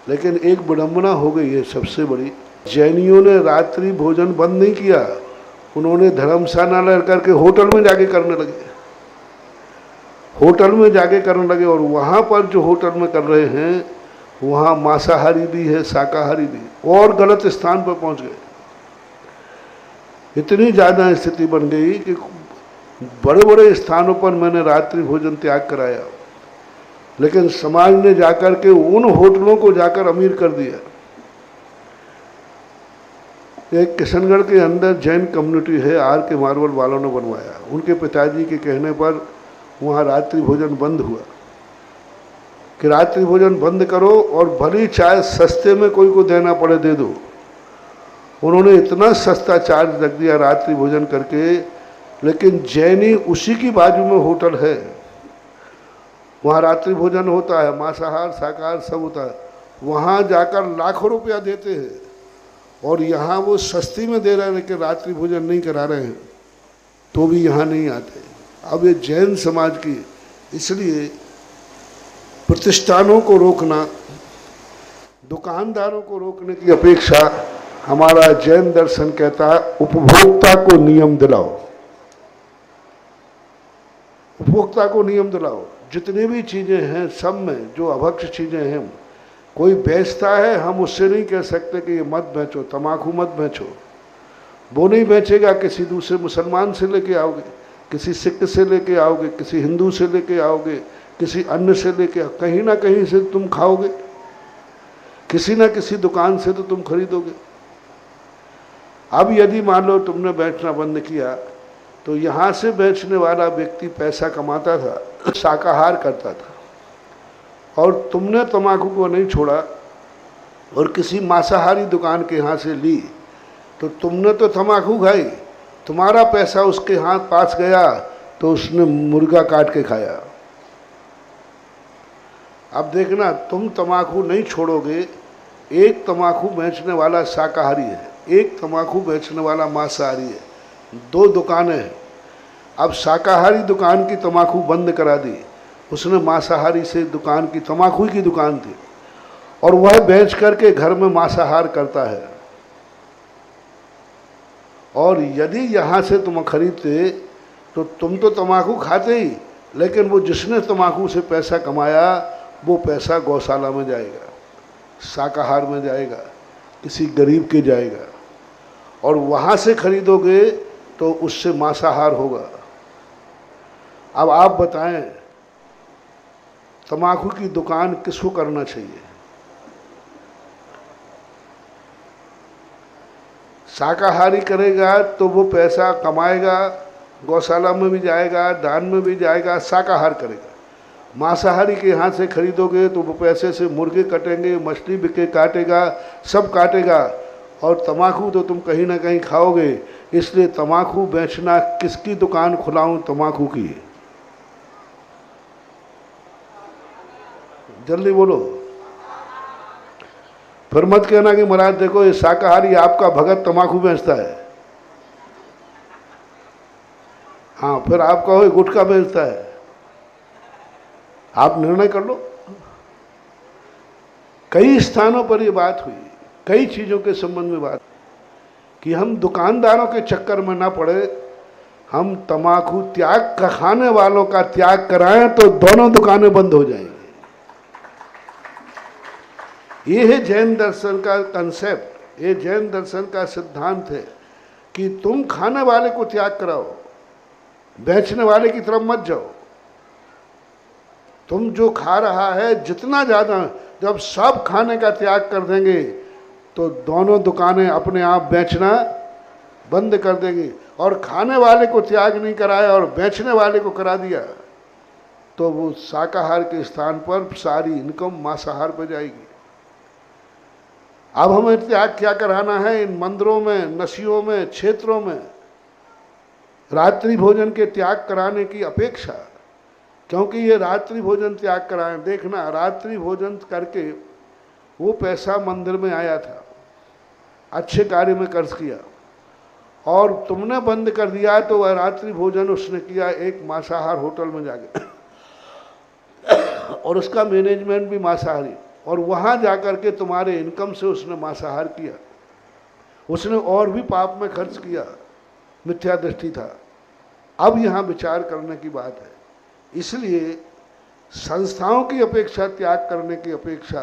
लेकिन एक विडंबना हो गई है सबसे बड़ी, जैनियों ने रात्रि भोजन बंद नहीं किया, उन्होंने धर्मशाला लड़ करके होटल में जाके करने लगे, होटल में जाके करने लगे। और वहाँ पर जो होटल में कर रहे हैं वहाँ मांसाहारी भी है, शाकाहारी भी, और गलत स्थान पर पहुँच गए। इतनी ज़्यादा स्थिति बन गई कि बड़े बड़े स्थानों पर मैंने रात्रि भोजन त्याग कराया, लेकिन समाज ने जाकर के उन होटलों को जाकर अमीर कर दिया। एक किशनगढ़ के अंदर जैन कम्युनिटी है, आर के मार्बल वालों ने बनवाया, उनके पिताजी के कहने पर वहाँ रात्रि भोजन बंद हुआ कि रात्रि भोजन बंद करो और भली चाहे सस्ते में कोई को देना पड़े दे दो। उन्होंने इतना सस्ता चार्ज रख दिया रात्रि भोजन करके, लेकिन जैनी उसी की बाजू में होटल है, वहाँ रात्रि भोजन होता है, मांसाहार शाकाहार सब होता है, वहाँ जाकर लाखों रुपया देते हैं और यहाँ वो सस्ती में दे रहे हैं, लेकिन रात्रि भोजन नहीं करा रहे हैं, तो भी यहाँ नहीं आते। अब ये जैन समाज की, इसलिए प्रतिष्ठानों को रोकना, दुकानदारों को रोकने की अपेक्षा हमारा जैन दर्शन कहता है उपभोक्ता को नियम दिलाओ, उपभोक्ता को नियम दिलाओ। जितनी भी चीज़ें हैं सब में जो अभक्ष चीज़ें हैं, कोई बेचता है हम उससे नहीं कह सकते कि ये मत बेचो, तम्बाकू मत बेचो, वो नहीं बेचेगा। किसी दूसरे मुसलमान से लेके आओगे, किसी सिख से लेके आओगे, किसी हिंदू से लेके आओगे, किसी अन्य से लेके, कहीं ना कहीं से तुम खाओगे, किसी ना किसी दुकान से तो तुम खरीदोगे। अब यदि मान लो तुमने बेचना बंद किया तो यहाँ से बेचने वाला व्यक्ति पैसा कमाता था, शाकाहार करता था, और तुमने तम्बाकू को नहीं छोड़ा और किसी मांसाहारी दुकान के यहाँ से ली, तो तुमने तो तम्बाकू खाई, तुम्हारा पैसा उसके हाथ पास गया तो उसने मुर्गा काट के खाया। अब देखना, तुम तम्बाकू नहीं छोड़ोगे, एक तम्बाकू बेचने वाला शाकाहारी है, एक तम्बाकू बेचने वाला मांसाहारी है, दो दुकानें हैं। अब शाकाहारी दुकान की तम्बाकू बंद करा दी, उसने मांसाहारी से दुकान की, तम्बाकू की दुकान थी, और वह बेच करके घर में मांसाहार करता है। और यदि यहाँ से तुम खरीदते तो तुम तो तम्बाकू खाते ही, लेकिन वो जिसने तम्बाकू से पैसा कमाया वो पैसा गौशाला में जाएगा, शाकाहार में जाएगा, किसी गरीब के जाएगा, और वहाँ से खरीदोगे तो उससे मांसाहार होगा। अब आप बताएं, तम्बाकू की दुकान किसको करना चाहिए? शाकाहारी करेगा तो वो पैसा कमाएगा, गौशाला में भी जाएगा, दान में भी जाएगा, शाकाहार करेगा। मांसाहारी के यहाँ से खरीदोगे तो वो पैसे से मुर्गे कटेंगे, मछली बिके काटेगा, सब काटेगा, और तम्बाकू तो तुम कहीं ना कहीं खाओगे। इसलिए तम्बाकू बेचना, किसकी दुकान खुलाऊं? तम्बाकू की। जल्दी बोलो, फिर मत कहना कि महाराज देखो ये शाकाहारी आपका भगत तम्बाकू बेचता है। हाँ, फिर आप कहो गुटखा बेचता है। आप निर्णय कर लो। कई स्थानों पर ये बात हुई, कई चीज़ों के संबंध में बात, कि हम दुकानदारों के चक्कर में ना पड़े, हम तम्बाकू त्याग खाने वालों का त्याग कराएं तो दोनों दुकानें बंद हो जाएंगी। ये है जैन दर्शन का कंसेप्ट, ये जैन दर्शन का सिद्धांत है कि तुम खाने वाले को त्याग कराओ, बेचने वाले की तरफ मत जाओ। तुम जो खा रहा है जितना ज़्यादा, जब सब खाने का त्याग कर देंगे तो दोनों दुकानें अपने आप बेचना बंद कर देंगी। और खाने वाले को त्याग नहीं कराया और बेचने वाले को करा दिया तो वो शाकाहार के स्थान पर सारी इनकम मांसाहार पर जाएगी। अब हमें त्याग क्या कराना है? इन मंदिरों में, नशियों में, क्षेत्रों में रात्रि भोजन के त्याग कराने की अपेक्षा, क्योंकि ये रात्रि भोजन त्याग कराएं। देखना, रात्रि भोजन करके वो पैसा मंदिर में आया था, अच्छे कार्य में खर्च किया, और तुमने बंद कर दिया तो वह रात्रि भोजन उसने किया एक मांसाहार होटल में जाके और उसका मैनेजमेंट भी मांसाहारी, और वहाँ जाकर के तुम्हारे इनकम से उसने मांसाहार किया, उसने और भी पाप में खर्च किया, मिथ्या दृष्टि था। अब यहाँ विचार करने की बात है। इसलिए संस्थाओं की अपेक्षा, त्याग करने की अपेक्षा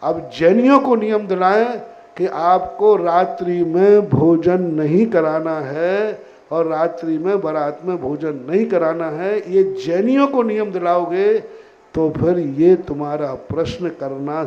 अब जैनियों को नियम दिलाएं कि आपको रात्रि में भोजन नहीं कराना है और रात्रि में बारात में भोजन नहीं कराना है। ये जैनियों को नियम दिलाओगे तो फिर ये तुम्हारा प्रश्न करना